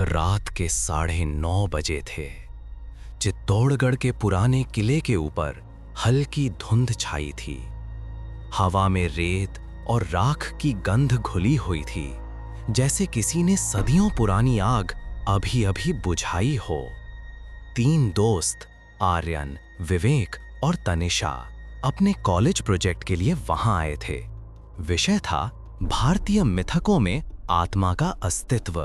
रात के 9:30 बजे थे। चित्तौड़गढ़ के पुराने किले के ऊपर हल्की धुंध छाई थी। हवा में रेत और राख की गंध घुली हुई थी, जैसे किसी ने सदियों पुरानी आग अभी अभी बुझाई हो। 3 दोस्त आर्यन, विवेक और तनिषा अपने कॉलेज प्रोजेक्ट के लिए वहां आए थे। विषय था भारतीय मिथकों में आत्मा का अस्तित्व।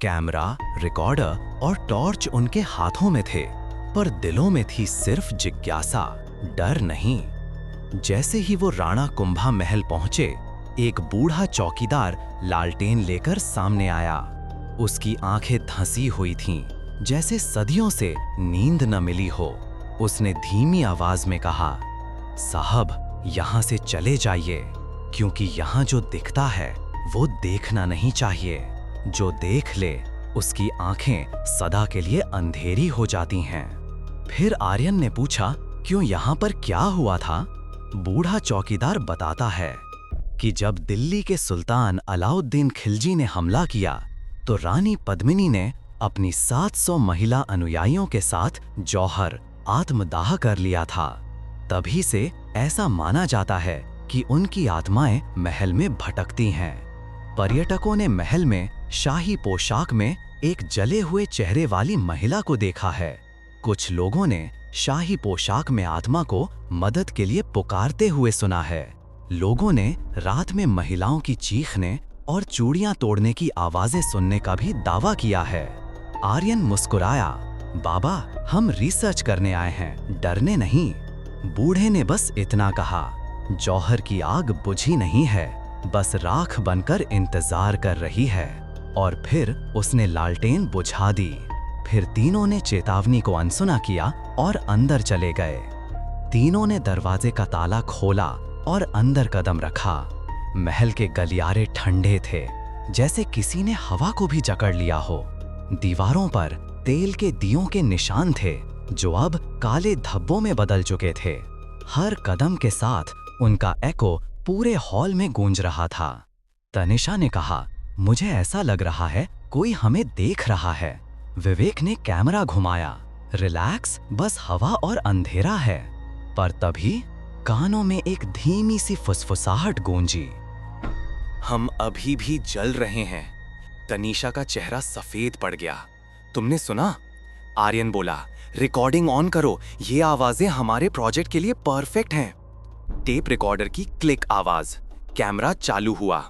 कैमरा, रिकॉर्डर और टॉर्च उनके हाथों में थे, पर दिलों में थी सिर्फ जिज्ञासा, डर नहीं। जैसे ही वो राणा कुंभा महल पहुंचे, एक बूढ़ा चौकीदार लालटेन लेकर सामने आया। उसकी आंखें धंसी हुई थीं, जैसे सदियों से नींद न मिली हो। उसने धीमी आवाज में कहा, साहब, यहाँ से चले जाइए, क्योंकि यहाँ जो दिखता है वो देखना नहीं चाहिए। जो देख ले उसकी आंखें सदा के लिए अंधेरी हो जाती हैं। फिर आर्यन ने पूछा, क्यों यहाँ पर क्या हुआ था? बूढ़ा चौकीदार बताता है कि जब दिल्ली के सुल्तान अलाउद्दीन खिलजी ने हमला किया, तो रानी पद्मिनी ने अपनी 700 महिला अनुयायियों के साथ जौहर आत्मदाह कर लिया था। तभी से ऐसा माना जाता है कि उनकी आत्माएं महल में भटकती हैं। पर्यटकों ने महल में शाही पोशाक में एक जले हुए चेहरे वाली महिला को देखा है। कुछ लोगों ने शाही पोशाक में आत्मा को मदद के लिए पुकारते हुए सुना है। लोगों ने रात में महिलाओं की चीखने और चूड़ियां तोड़ने की आवाजें सुनने का भी दावा किया है। आर्यन मुस्कुराया, बाबा, हम रिसर्च करने आए हैं, डरने नहीं। बूढ़े ने बस इतना कहा, जौहर की आग बुझी नहीं है, बस राख बनकर इंतजार कर रही है। और फिर उसने लालटेन बुझा दी। फिर तीनों ने चेतावनी को अनसुना किया और अंदर चले गए। तीनों ने दरवाजे का ताला खोला और अंदर कदम रखा। महल के गलियारे ठंडे थे, जैसे किसी ने हवा को भी जकड़ लिया हो। दीवारों पर तेल के दियों के निशान थे, जो अब काले धब्बों में बदल चुके थे। हर कदम के साथ उनका एको पूरे हॉल में गूंज रहा था। तनिषा ने कहा, मुझे ऐसा लग रहा है कोई हमें देख रहा है। विवेक ने कैमरा घुमाया, रिलैक्स, बस हवा और अंधेरा है। पर तभी कानों में एक धीमी सी फुसफुसाहट गूंजी, हम अभी भी जल रहे हैं। तनिषा का चेहरा सफेद पड़ गया। तुमने सुना? आर्यन बोला, रिकॉर्डिंग ऑन करो, ये आवाजें हमारे प्रोजेक्ट के लिए परफेक्ट हैं। टेप रिकॉर्डर की क्लिक आवाज, कैमरा चालू हुआ।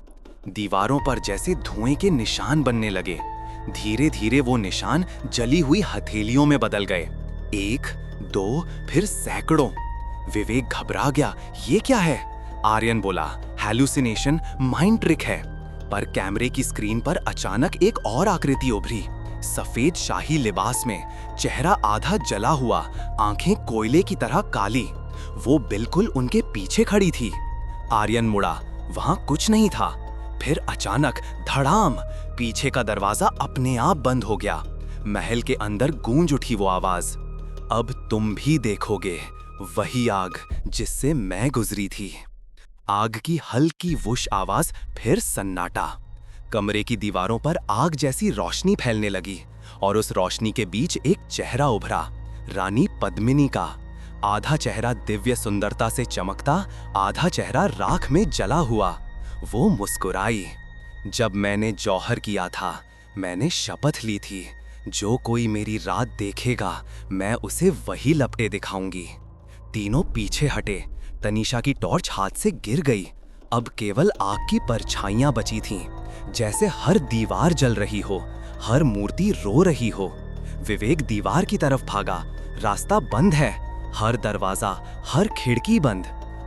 दीवारों पर जैसे धुएं के निशान बनने लगे। धीरे धीरे वो निशान जली हुई हथेलियों में बदल गए। 1, 2, फिर सैकड़ों। विवेक घबरा गया, ये क्या है? आर्यन बोला, हैलुसिनेशन, माइंड ट्रिक है। पर कैमरे की स्क्रीन पर अचानक एक और आकृति उभरी। सफेद शाही लिबास में, चेहरा आधा जला हुआ, आंखें कोयले की तरह काली। वो बिल्कुल उनके पीछे खड़ी थी। आर्यन मुड़ा, वहां कुछ नहीं था। फिर अचानक धड़ाम, पीछे का दरवाजा अपने आप बंद हो गया। महल के अंदर गूंज उठी वो आवाज, अब तुम भी देखोगे वही आग जिससे मैं गुजरी थी। आग की हल्की वुश आवाज, फिर सन्नाटा। कमरे की दीवारों पर आग जैसी रोशनी फैलने लगी और उस रोशनी के बीच एक चेहरा उभरा, रानी पद्मिनी का। आधा चेहरा दिव्य सुंदरता से चमकता, आधा चेहरा राख में जला हुआ। वो मुस्कुराई, जब मैंने जौहर किया था, मैंने शपथ ली थी, जो कोई मेरी रात देखेगा मैं उसे वही लपटे दिखाऊंगी। तीनों पीछे हटे। तनिषा की टॉर्च हाथ से गिर गई। अब केवल आग की परछाइयां बची थीं, जैसे हर दीवार जल रही हो, हर मूर्ति रो रही हो। विवेक दीवार की तरफ भागा, रास्ता बंद है, हर दरवाजा, हर खिड़की बंद।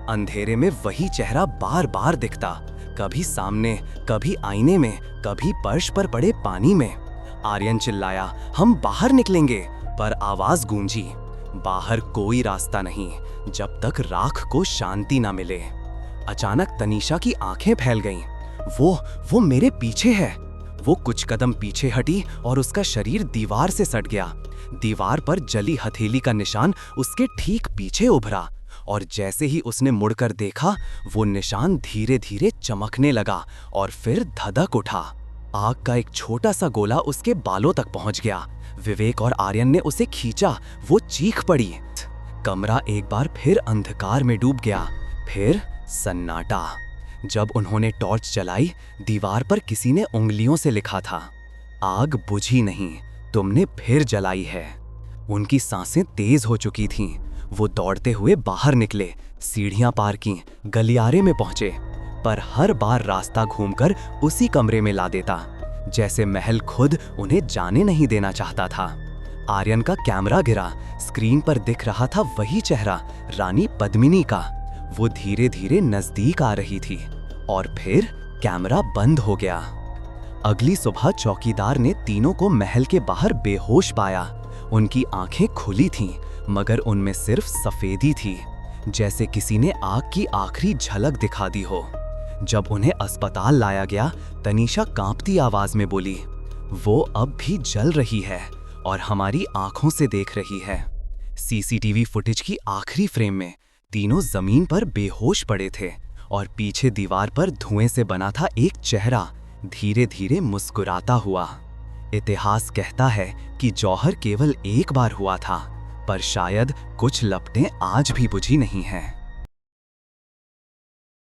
अंधेरे में वही चेहरा बार बार दिखता, कभी सामने, कभी आईने में, कभी फर्श पर पड़े पानी में। आर्यन चिल्लाया, हम बाहर निकलेंगे, पर आवाज गूंजी, बाहर कोई रास्ता नहीं जब तक राख को शांति ना मिले। अचानक तनिषा की आंखें फैल गईं। वो मेरे पीछे है। वो कुछ कदम पीछे हटी और उसका शरीर दीवार से सट गया। दीवार पर जली हथेली का निशान उसके ठीक पीछे उभरा और जैसे ही उसने मुड़कर देखा, वो निशान धीरे धीरे चमकने लगा और फिर धधक उठा। आग का एक छोटा सा गोला उसके बालों तक पहुंच गया। विवेक और आर्यन ने उसे खींचा, वो चीख पड़ी। कमरा एक बार फिर अंधकार में डूब गया। फिर सन्नाटा। जब उन्होंने टॉर्च जलाई, दीवार पर किसी ने उंगलियों से लिखा था, आग बुझी नहीं, तुमने फिर जलाई है। उनकी सांसें तेज हो चुकी थीं। वो दौड़ते हुए बाहर निकले, सीढ़ियां पार की, गलियारे में पहुंचे, पर हर बार रास्ता घूमकर उसी कमरे में ला देता, जैसे महल खुद उन्हें जाने नहीं देना चाहता था। आर्यन का कैमरा गिरा। स्क्रीन पर दिख रहा था वही चेहरा, रानी पद्मिनी का। वो धीरे धीरे नजदीक आ रही थी और फिर कैमरा बंद हो गया। अगली सुबह चौकीदार ने तीनों को महल के बाहर बेहोश पाया। उनकी आंखें खुली थीं, मगर उनमें सिर्फ सफेदी थी, जैसे किसी ने आग की आखिरी झलक दिखा दी हो। जब उन्हें अस्पताल लाया गया, तनीषा कांपती आवाज में बोली, वो अब भी जल रही है और हमारी आंखों से देख रही है। सीसीटीवी फुटेज की आखिरी फ्रेम में तीनों जमीन पर बेहोश पड़े थे और पीछे दीवार पर धुएं से बना था एक चेहरा, धीरे धीरे मुस्कुराता हुआ। इतिहास कहता है कि जौहर केवल एक बार हुआ था, पर शायद कुछ लपटें आज भी बुझी नहीं हैं।